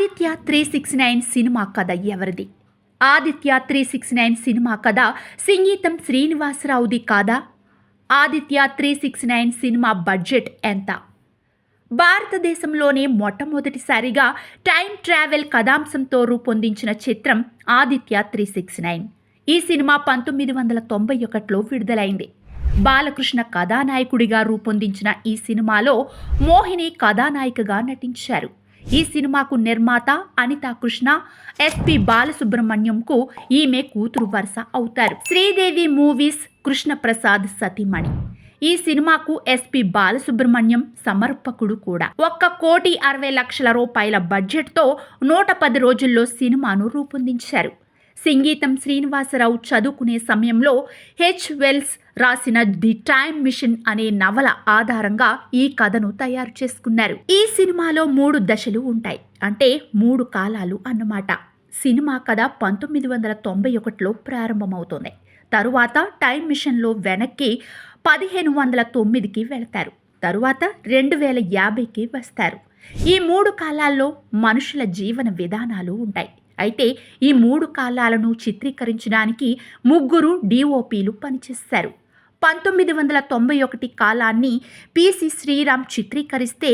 Aditya 369 cinema కథ ఎవరిది? Aditya 369 cinema కథ సంగీతం శ్రీనివాసరావుది కాదా? ఆదిత్య 369 సినిమా బడ్జెట్ ఎంత? భారతదేశంలోనే మొట్టమొదటిసారిగా టైం ట్రావెల్ కథాంశంతో రూపొందించిన చిత్రం ఆదిత్య 369. ఈ సినిమా 1991లో విడుదలైంది. బాలకృష్ణ కథానాయకుడిగా రూపొందించిన ఈ సినిమాలో మోహిని కథానాయికగా నటించారు. ఈ సినిమాకు నిర్మాత అనితా కృష్ణ, ఎస్పి బాలసుబ్రహ్మణ్యంకు ఈమె కూతురు వరుస అవుతారు. శ్రీదేవి మూవీస్ కృష్ణప్రసాద్ సతీమణి. ఈ సినిమాకు ఎస్పి బాలసుబ్రహ్మణ్యం సమర్పకుడు కూడా. 1,60,00,000 రూపాయల బడ్జెట్తో 110 రోజుల్లో సినిమాను రూపొందించారు. సంగీతం శ్రీనివాసరావు చదువుకునే సమయంలో హెచ్. వెల్స్ రాసిన ది టైమ్ మిషన్ అనే నవల ఆధారంగా ఈ కథను తయారు చేసుకున్నారు. ఈ సినిమాలో 3 దశలు ఉంటాయి. అంటే 3 కాలాలు అన్నమాట. సినిమా కథ 1991లో ప్రారంభమవుతుంది. తరువాత టైమ్ మిషన్లో వెనక్కి 1509కి వెళతారు. తరువాత 2050కి వస్తారు. ఈ 3 కాలాల్లో మనుషుల జీవన విధానాలు ఉంటాయి. అయితే ఈ 3 కాలాలను చిత్రీకరించడానికి 3 DOPలు పనిచేశారు. 1991 కాలాన్ని పిసి శ్రీరామ్ చిత్రీకరిస్తే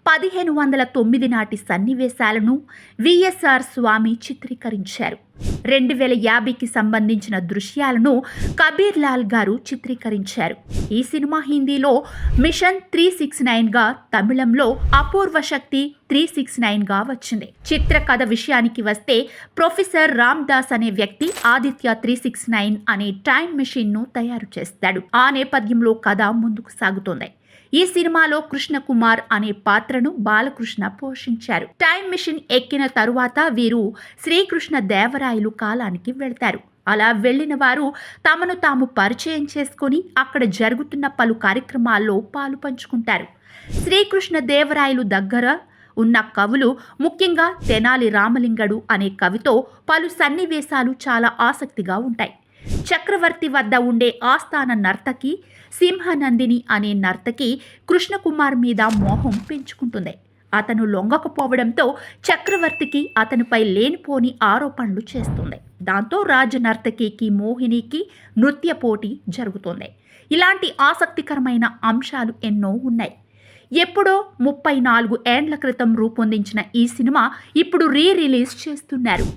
1509 నాటి సన్నివేశాలను విఎస్ఆర్ స్వామి చిత్రీకరించారు. 2050కి సంబంధించిన దృశ్యాలను కబీర్ లాల్ గారు చిత్రీకరించారు. ఈ సినిమా హిందీలో మిషన్ 369గా, తమిళంలో అపూర్వ శక్తి 369గా వచ్చింది. చిత్ర కథ విషయానికి వస్తే ప్రొఫెసర్ రామ్ దాస్ అనే వ్యక్తి ఆదిత్య 369 అనే టైం మెషిన్ ను తయారు చేస్తాడు. ఆ నేపథ్యంలో కథ ముందుకు సాగుతోంది. ఈ సినిమాలో కృష్ణకుమార్ అనే పాత్రను బాలకృష్ణ పోషించారు. టైం మిషన్ ఎక్కిన తరువాత వీరు శ్రీకృష్ణ దేవరాయలు కాలానికి వెళ్తారు. అలా వెళ్లిన వారు తమను తాము పరిచయం చేసుకుని అక్కడ జరుగుతున్న పలు కార్యక్రమాల్లో పాలు పంచుకుంటారు. శ్రీకృష్ణ దేవరాయలు దగ్గర ఉన్న కవులు, ముఖ్యంగా తెనాలి రామలింగడు అనే కవితో పలు సన్నివేశాలు చాలా ఆసక్తిగా ఉంటాయి. చక్రవర్తి వద్ద ఉండే ఆస్థాన నర్తకి సింహనందిని అనే నర్తకి కృష్ణకుమార్ మీద మోహం పెంచుకుంటుంది. అతను లొంగకపోవడంతో చక్రవర్తికి అతనిపై లేనిపోని ఆరోపణలు చేస్తుంది. దాంతో రాజనర్తకికి మోహినికి నృత్య పోటీ జరుగుతుంది. ఇలాంటి ఆసక్తికరమైన అంశాలు ఎన్నో ఉన్నాయి. ఎప్పుడో 34 ఏండ్ల క్రితం రూపొందించిన ఈ సినిమా ఇప్పుడు రిలీజ్ చేస్తున్నారు.